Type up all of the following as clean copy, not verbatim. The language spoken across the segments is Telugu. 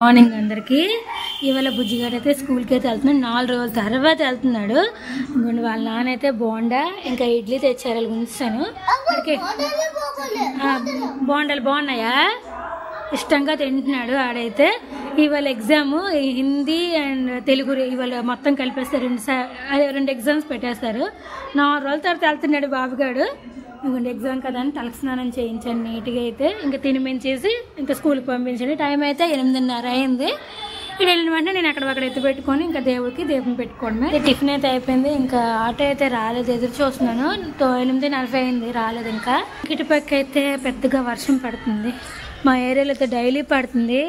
మార్నింగ్ అందరికి ఇవాళ బుజ్జిగాడు అయితే స్కూల్కి అయితే వెళ్తున్నాడు. 4 రోజుల తర్వాత వెళ్తున్నాడు. వాళ్ళ నాన్న అయితే బోండా ఇంకా ఇడ్లీ తెచ్చారు. వాళ్ళకి ఉంచాను. బోండాలు బాగున్నాయా? ఇష్టంగా తింటున్నాడు ఆడైతే. ఇవాళ ఎగ్జామ్ హిందీ అండ్ తెలుగు ఇవాళ మొత్తం కలిపేస్తారు. 2 ఎగ్జామ్స్ పెట్టేస్తారు. 4 రోజుల తర్వాత వెళ్తున్నాడు బాబుగాడు. ఇంకొంచెం ఎగ్జామ్ కదా అని తలకు స్నానం చేయించాను నీట్గా. అయితే ఇంకా తినిపించేసి ఇంకా స్కూల్కి పంపించండి. టైం అయితే 8:30 అయింది. ఇక్కడ వెళ్ళిన వెంటనే నేను అక్కడ ఎత్తు పెట్టుకొని ఇంకా దేవుడికి దీపం పెట్టుకోవడమే. టిఫిన్ అయితే అయిపోయింది. ఇంకా ఆటో అయితే రాలేదు, ఎదురు చూస్తున్నాను. 8:40 అయింది, రాలేదు. ఇంకా ఇటుపక్క అయితే పెద్దగా వర్షం పడుతుంది. మా ఏరియాలో అయితే డైలీ పడుతుంది.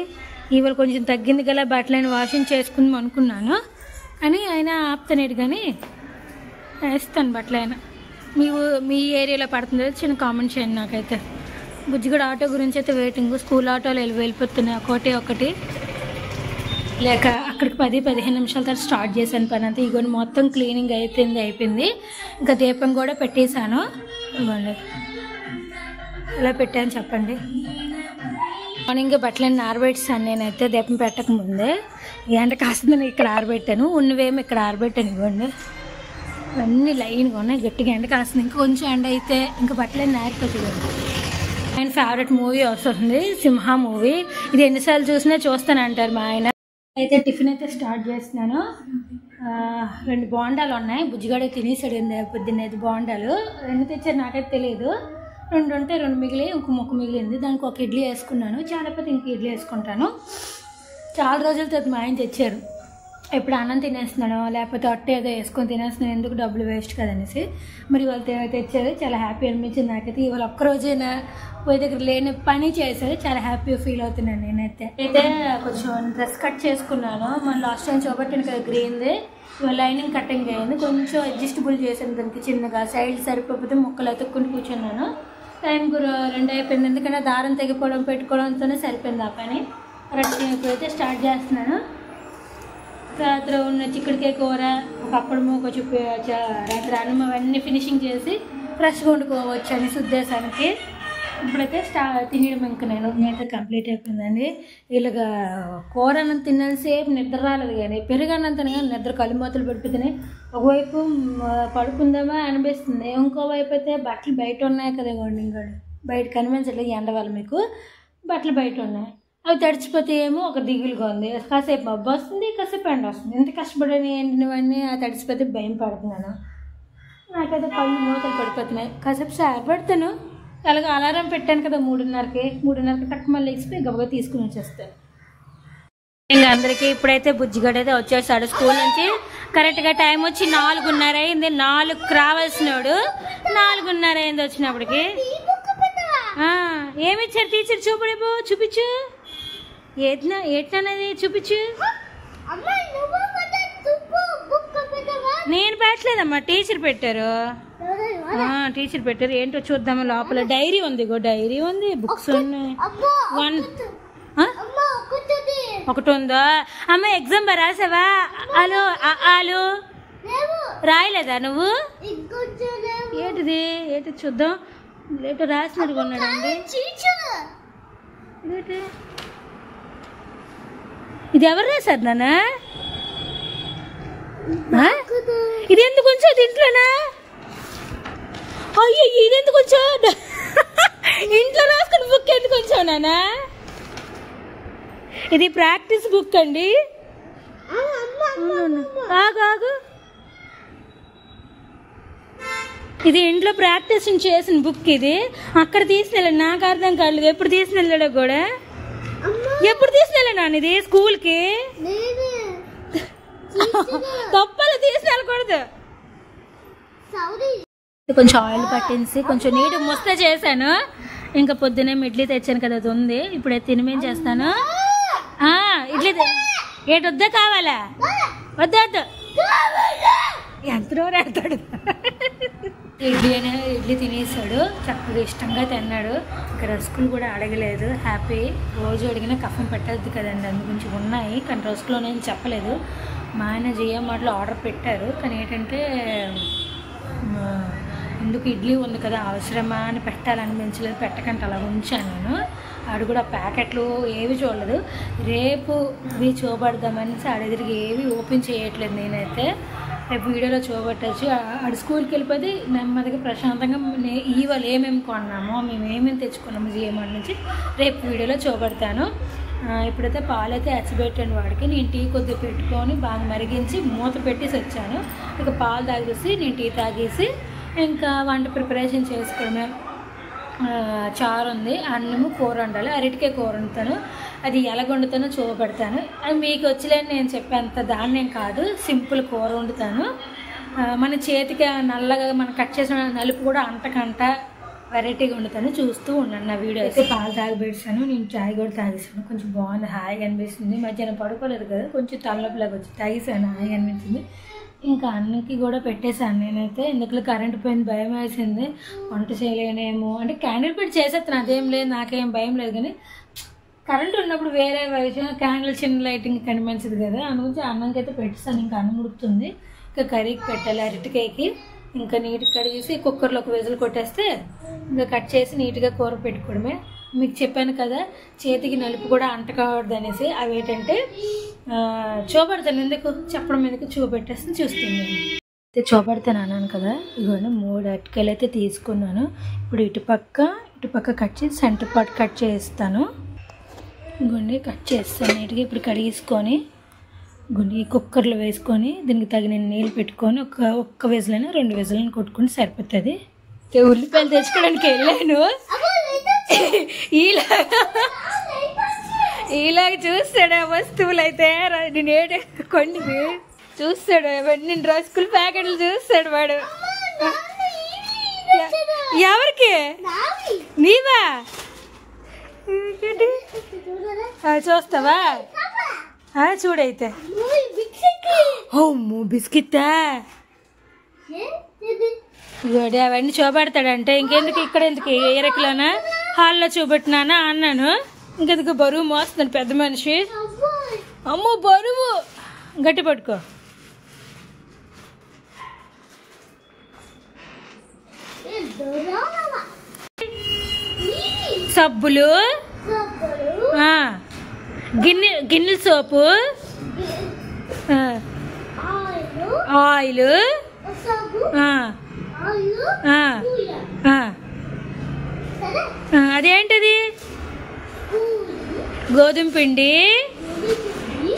ఇవాళ కొంచెం తగ్గింది గల బట్టలని వాషింగ్ చేసుకుందాం అనుకున్నాను, కానీ అయినా ఆపుతానేడు కానీ వేస్తాను బట్టలైనా. మీ ఏరియాలో పడుతుంది చిన్న కామెంట్ చేయండి నాకైతే. బుజ్జిగడ ఆటో గురించి అయితే వెయిటింగ్. స్కూల్ ఆటోలు వెళ్ళిపోతున్నాయి ఒకటి లేక అక్కడికి 10-15 నిమిషాల తర్వాత స్టార్ట్ చేశాను పని అంతా. ఇగోండి మొత్తం క్లీనింగ్ అయిపోయింది. ఇంకా దీపం కూడా పెట్టేశాను. ఇవ్వండి ఇలా పెట్టాను చెప్పండి. మార్నింగ్ బట్టలన్నీ ఆరబెట్టాను నేనైతే దీపం పెట్టకముందే. ఎండ కాస్తుంది నేను ఇక్కడ ఆరబెట్టాను. ఉన్నవేమో ఇక్కడ ఆరబెట్టాను. ఇవ్వండి అన్నీ లైన్గా ఉన్నాయి, గట్టిగా ఎండ కాస్తుంది. ఇంకా కొంచెం ఎండ అయితే ఇంకా బట్టలన్నీ ఆరిపోతుంది. ఆయన ఫేవరెట్ మూవీ వస్తుంది, సింహ మూవీ. ఇది ఎన్నిసార్లు చూసినా చూస్తానంటారు మా ఆయన. అయితే టిఫిన్ అయితే స్టార్ట్ చేస్తున్నాను. 2 బోండాలు ఉన్నాయి. బుజ్జిగాడే తినేసాడు పొద్దున్న. 5 బోండాలు 2 తెచ్చారు నాకైతే తెలియదు. 2 ఉంటే 2 మిగిలి ఇంకో ముక్క మిగిలింది. దానికి ఒక ఇడ్లీ వేసుకున్నాను. చాలాపోతే ఇంక ఇడ్లీ వేసుకుంటాను. చాలా రోజుల తర్వాత మా ఆయన తెచ్చారు. ఎప్పుడు అన్నం తినేస్తున్నాను లేకపోతే అట్ట ఏదో వేసుకొని తినేస్తున్నాను, ఎందుకు డబ్బులు వేస్ట్ కదనేసి. మరి వాళ్ళు తెచ్చారు. చాలా హ్యాపీ అనిపించింది నాకైతే. ఇవాళ ఒక్కరోజైనా పోయి దగ్గర లేని పని చేశారు. చాలా హ్యాపీగా ఫీల్ అవుతున్నాను నేనైతే. అయితే కొంచెం డ్రెస్ కట్ చేసుకున్నాను. మన లాస్ట్ టైం చూపెట్టాను కదా గ్రీన్ది. ఇవాళ లైనింగ్ కటింగ్ అయింది. కొంచెం అడ్జస్టబుల్ చేశాను దానికి చిన్నగా. సైడ్ సరిపోతే ముక్కలు అతుక్కుని కూర్చున్నాను. టైం 2 అయిపోయింది. ఎందుకంటే దారం తెగిపోవడం పెట్టుకోవడంతోనే సరిపోయింది ఆ పని. కరెక్ట్ ఇప్పుడైతే స్టార్ట్ చేస్తున్నాను. రాత్రి ఉన్న చిక్కుడుకాయ కూర, ఒక అప్పడము, కొంచెం రాత్రి అన్నం అవన్నీ ఫినిషింగ్ చేసి ఫ్రెష్గా వండుకోవచ్చు అని ఉద్దేశానికి ఇప్పుడైతే తినడం ఇంకా నేనైతే కంప్లీట్ అయిపోయిందండి. ఇలాగా కూర అన్నం తిన్నంతసేపు నిద్ర రాలేదు, కానీ పెరుగన్నం తినగా నిద్ర కళ్ళుమూతలు పడిపోతున్నాయి. ఒకవైపు పడుకుందామా అనిపిస్తుంది, ఇంకోవైపు అయితే బట్టలు బయట ఉన్నాయి కదా. ఇంకా బయట కనిపించట్లేదు ఎండ వల్ల. మీకు బట్టలు బయట ఉన్నాయి, అవి తడిచిపోతే ఏమో ఒక దిగులుగా ఉంది. కాసేపు మబ్బు వస్తుంది, కాసేపు ఎండ వస్తుంది. ఎంత కష్టపడని ఎండినవన్నీ ఆ తడిచిపోతే భయం పడుతున్నాను. నాకైతే కళ్ళు మూతలు పడిపోతున్నాయి. కాసేపు సారపడతాను. అలాగే అలారం పెట్టాను కదా 3:30కి తక్కువ మళ్ళీ ఎక్స్పై గబగా తీసుకుని వచ్చేస్తాను. ఇంకా అందరికీ ఇప్పుడైతే బుజ్జిగడ అయితే వచ్చేసాడు స్కూల్ నుంచి. కరెక్ట్గా టైం వచ్చి 4:30 అయింది. 4కి రావాల్సినాడు, 4:30 అయింది వచ్చినప్పటికి. ఏమిచ్చారు టీచర్? చూపించు. ఏటనేది చూపించు. నేను పెట్టలేదమ్మా, టీచర్ పెట్టారు. ఏంటో చూద్దాము. లోపల డైరీ ఉంది, డైరీ ఉంది, బుక్స్ ఉన్నాయి. ఒకటి ఉందా అమ్మ? ఎగ్జామ్ రాసావా? ఆలు రాయలేదా నువ్వు? ఏంటి చూద్దాం. లేటు రాసినట్టుగా ఉన్నాడండి. ఇది ఎవరు రాశారు నాన్న? ఇది ఎందుకు ఉంచోది ఇంట్లోనా? అయ్యో ఇది ఎందుకు ఉంచో? ఇంట్లో రాసుకుని బుక్ ఎందుకు ఉంచావు నాన్న? ఇది ప్రాక్టీస్ బుక్ అండి. ఆగు, ఇది ఇంట్లో ప్రాక్టీస్ చేసిన బుక్. ఇది అక్కడ తీసుకెళ్ళాడు, నాకు అర్థం కాలేదు. ఎప్పుడు తీసుకెళ్ళాడో కూడా. ఎప్పుడు తీసుకెళ్ళా నాన్న ఇది స్కూల్కి? తప్పలు తీసుకెళ్ళకూడదు. కొంచెం ఆయిల్ పట్టించి కొంచెం నీట్ ముస్త చేశాను. ఇంకా పొద్దునే ఇడ్లీ తెచ్చాను కదా, అది ఉంది. ఇప్పుడే తినిమేం చేస్తాను. ఇడ్లీ ఏటి వద్దా? కావాలా? వద్దు ఎంతలో రాస్తాడు. ఇడ్లీ తినేసాడు, చక్కగా ఇష్టంగా తిన్నాడు. ఇంకా రస్కులు కూడా అడగలేదు. హ్యాపీ. రోజు అడిగినా కఫం పెట్టద్దు కదండి, అందు గురించి ఉన్నాయి. కానీ రస్కులో నేను చెప్పలేదు. మా ఆయన జియోమార్ట్లో ఆర్డర్ పెట్టారు, కానీ ఏంటంటే ఎందుకు ఇడ్లీ ఉంది కదా అవసరమా అని పెట్టాలనిపించలేదు. పెట్టకంటే అలా ఉంచాను నేను. ఆడు కూడా ప్యాకెట్లు ఏవి చూడలేదు. రేపు ఇవి చూపడదామనేసి ఆడెదిరికి ఏవి ఓపెన్ చేయట్లేదు. నేనైతే రేపు వీడియోలో చూపెట్టచ్చు. ఆడు స్కూల్కి వెళ్ళిపోతే నెమ్మదిగా ప్రశాంతంగా ఇవాళ ఏమేమి కొన్నామో, మేము ఏమేమి తెచ్చుకున్నాము జిఎంఆర్ నుంచి రేపు వీడియోలో చూపెడతాను. ఇప్పుడైతే పాలైతే ఎచ్చబెట్టాను వాడికి. నేను టీ కొద్దిగా పెట్టుకొని బాగా మరిగించి మూత పెట్టేసి వచ్చాను. ఇక పాలు తాగేసి నేను టీ తాగేసి ఇంకా వంట ప్రిపరేషన్ చేసుకోవడమే. చారు ఉంది, అన్నము, కూర వండాలి. అరటికాయ కూర వండుతాను. అది ఎలా వండుతానో చూపెడతాను. అది మీకు వచ్చలేని నేను చెప్పేంత దాన్నేం కాదు, సింపుల్ కూర వండుతాను. మన చేతికి నల్లగా మనం కట్ చేసిన నలుపు కూడా అంటకంట వెరైటీగా వండుతాను. చూస్తూ ఉన్నాను నా వీడియో. అయితే పాలు తాగబెట్టాను, నేను చాయ్ కూడా తాగేసాను. కొంచెం బాగుంది, హాయిగా అనిపిస్తుంది. మధ్యాహ్నం పడుకోలేదు కదా, కొంచెం తలనొప్పిలాగా వచ్చి తాగేసాను, హాయిగా అనిపించింది. ఇంకా అన్నకి కూడా పెట్టేశాను నేనైతే. ఎందుకు కరెంట్ పోయింది, భయం వేసింది. వంట చేయలేనేమో అంటే క్యాండిల్ పెట్టి చేసేస్తాను, అదేం లేదు, నాకేం భయం లేదు. కానీ కరెంట్ ఉన్నప్పుడు వేరే విషయం, క్యాండిల్ చిన్న లైటింగ్ కనిపించదు కదా, అందుగురించి అన్నంకి అయితే పెట్టేస్తాను. ఇంకా అన్నం ఉడుకుతుంది. ఇంకా కర్రీకి పెట్టాలి, అరటికాయకి. ఇంకా నీట్గా కడిగేసి కుక్కర్లో ఒక విజిల్ కొట్టేస్తే ఇంకా కట్ చేసి నీట్గా కూర పెట్టుకోవడమే. మీకు చెప్పాను కదా చేతికి నలుపు కూడా అంటకూడదు అనేసి. అవి ఏంటంటే చూపెడతాను, ఎందుకు చెప్పడం ఎందుకు చూపెట్టేస్తే చూస్తుంది. అయితే చూపెడతాను అన్నాను కదా, ఇదిగోండి 3 అరటికాయలు అయితే తీసుకున్నాను. ఇప్పుడు ఇటుపక్క కట్ చేసి సెంటర్ పార్ట్ కట్ చేస్తాను. ఇదిగోండి కట్ చేస్తాను నీట్గా. ఇప్పుడు కడిగేసుకొని ఈ కుక్కర్లో వేసుకొని దీనికి తగిన నీళ్ళు పెట్టుకొని ఒక్క విజిలైనా 2 విజిల్ని కొట్టుకొని సరిపోతుంది. ఉల్లిపాయలు తెచ్చుకోవడానికి వెళ్ళాను. ఇలాగ చూస్తాడు ఆ వస్తువులు అయితే నేను కొన్ని చూస్తాడు. అవన్నీ రస్కుల ప్యాకెట్లు చూస్తాడు వాడు. ఎవరికి? నీవా? చూస్తావా? చూడైతే బిస్కెట్టా ఇగోడి అవన్నీ చూపెడతాడంటే. ఇంకెందుకు ఇక్కడ ఎందుకు ఏరకులోనా హాల్లో చూపెట్టినానా అన్నాను. ఇంకెందుకు బరువు మోస్తున్నాను పెద్ద మనిషి. అమ్మో బరువు, గట్టి పట్టుకో. సబ్బులు, గిన్నెల సోపు, ఆయిల్, అదేంటది? గోధుమ పిండి,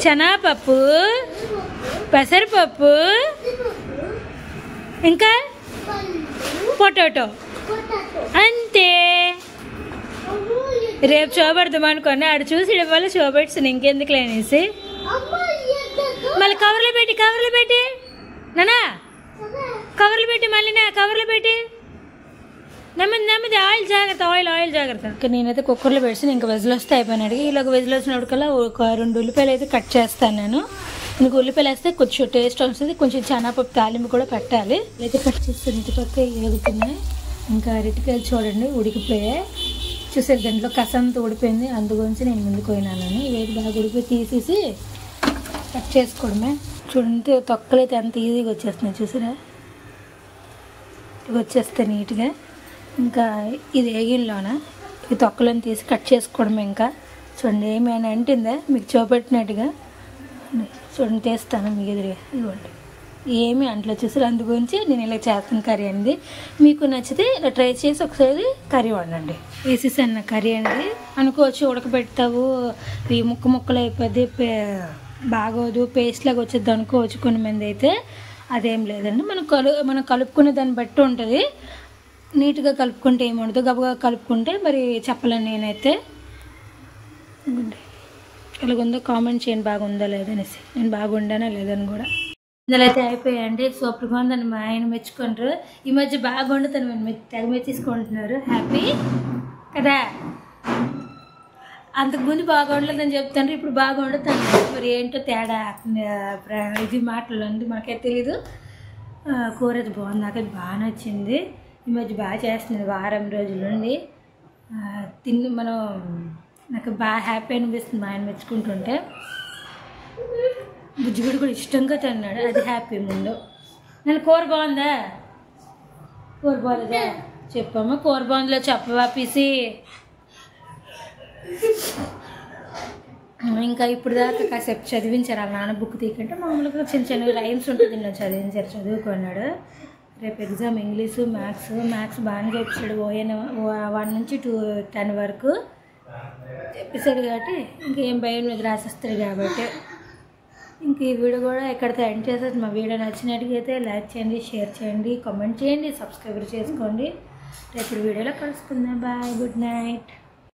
శనగపప్పు, పెసరపప్పు, ఇంకా పొటాటో, అంతే. రేపు చూపెడదాం అనుకోండి, ఆడు చూసి ఇవ్వాలి చూపెట్టాను. ఇంకెందుకు లేనేసి మళ్ళీ కవర్లో పెట్టి నానా కవర్లు పెట్టి మళ్ళీ కవర్లో పెట్టి నెమ్మది ఆయిల్ జాగ్రత్త. ఇంకా నేనైతే కుక్కర్లో పెట్టి ఇంకా వెజిల్ వస్తే అయిపోయినాడు. ఇలాగ వెజిల్ వచ్చినప్పటికల్లా ఒక 2 ఉల్లిపాయలు అయితే కట్ చేస్తాను నేను. ఇంక ఉల్లిపాయలు వేస్తే కొంచెం టేస్ట్ వస్తుంది. కొంచెం శనగపప్పు తాలింపు కూడా పెట్టాలి. అయితే కట్ చేస్తాను. ఇంటి పక్క ఎగుతున్నాయి. ఇంకా అరటికాయలు చూడండి ఉడికిపోయాయి. చూసారు దాంట్లో కసంతా ఉడిపోయింది. అందుగురించి నేను ముందుకు పోయినాను. ఇవేది బాగా ఉడిపోయి తీసేసి కట్ చేసుకోవడమే. చూడండి తొక్కలు అయితే అంత ఈజీగా వచ్చేస్తున్నాయి. చూసారా ఇవి వచ్చేస్తాయి నీట్గా. ఇంకా ఇది ఏగిల్లోన ఈ తొక్కలను తీసి కట్ చేసుకోవడమే. ఇంకా చూడండి ఏమైనా అంటిందా మీకు చూపెట్టినట్టుగా. చూడండి తీస్తాను మీకు ఎదురుగా. ఇవ్వండి ఏమి అంట్లో చూసారు. అందుగురించి నేను ఇలా చేస్తాను కర్రీ అనేది. మీకు నచ్చితే ఇలా ట్రై చేసి ఒకసారి కర్రీ వండండి. వేసేసాను కర్రీ అనేది. అనుకోవచ్చు ఉడకబెడతావు ఈ ముక్కలు అయిపోద్ది బాగోదు పేస్ట్ లాగా వచ్చేది అనుకోవచ్చు కొంతమంది అయితే. అదేం లేదండి. మనం కలుపుకునే దాన్ని బట్టి ఉంటుంది. నీట్గా కలుపుకుంటే ఏముండదు, గబగబా కలుపుకుంటే మరి చెప్పలేను నేనైతే. ఎలాగుందో కామెంట్ చేయండి, బాగుందా లేదనేసి. నేను బాగుండానా లేదని కూడా. ఇందులో అయితే అయిపోయాయండి. సూపర్గా ఉందని మా ఆయన మెచ్చుకుంటారు. ఈ మధ్య బాగా వండుతాను మేము తెగ మెచ్చేసుకుంటున్నారు. హ్యాపీ కదా. అంతకుముందు బాగా వండలేదని చెప్తాను, ఇప్పుడు బాగా వండుతాను. మరి ఏంటో తేడా ఇది మాటలు అండి మాకైతే తెలీదు. కూర అయితే బాగుంది, నాకైతే బాగా నచ్చింది. ఈ మధ్య బాగా చేస్తుంది వారం రోజుల నుండి మనం. నాకు బాగా హ్యాపీ అనిపిస్తుంది మా ఆయన మెచ్చుకుంటుంటే. బుజ్జిగుడు కూడా ఇష్టంగా తిన్నాడు, అది హ్యాపీ ముందు. నేను కూర బాగుందా? కూర బాగుందా చెప్పమ్మా. కూర బాగుందిలో చెప్పవా పీసి. ఇంకా ఇప్పుడు దాకా కాసేపు చదివించారు వాళ్ళ నాన్న బుక్ తీకంటే మామూలుగా చిన్న చిన్న రైమ్స్ ఉంటుంది నేను చదివించారు, చదువుకున్నాడు. రేపు ఎగ్జామ్ ఇంగ్లీషు మ్యాథ్స్ బాగానే చెప్పాడు. ఓఎన్ 1 నుంచి 10 వరకు చెప్పేశాడు కాబట్టి ఇంకేం భయం లేదు, రాసిస్తాడు కాబట్టి. ఇంక ఈ వీడియో కూడా ఎక్కడితో ఎండ్ చేసేది. మా వీడియో నచ్చినట్టుగైతే లైక్ చేయండి, షేర్ చేయండి, కామెంట్ చేయండి, సబ్స్క్రైబ్ చేసుకోండి. రేపు వీడియోలో కలుసుకుందాం. Bye, good night.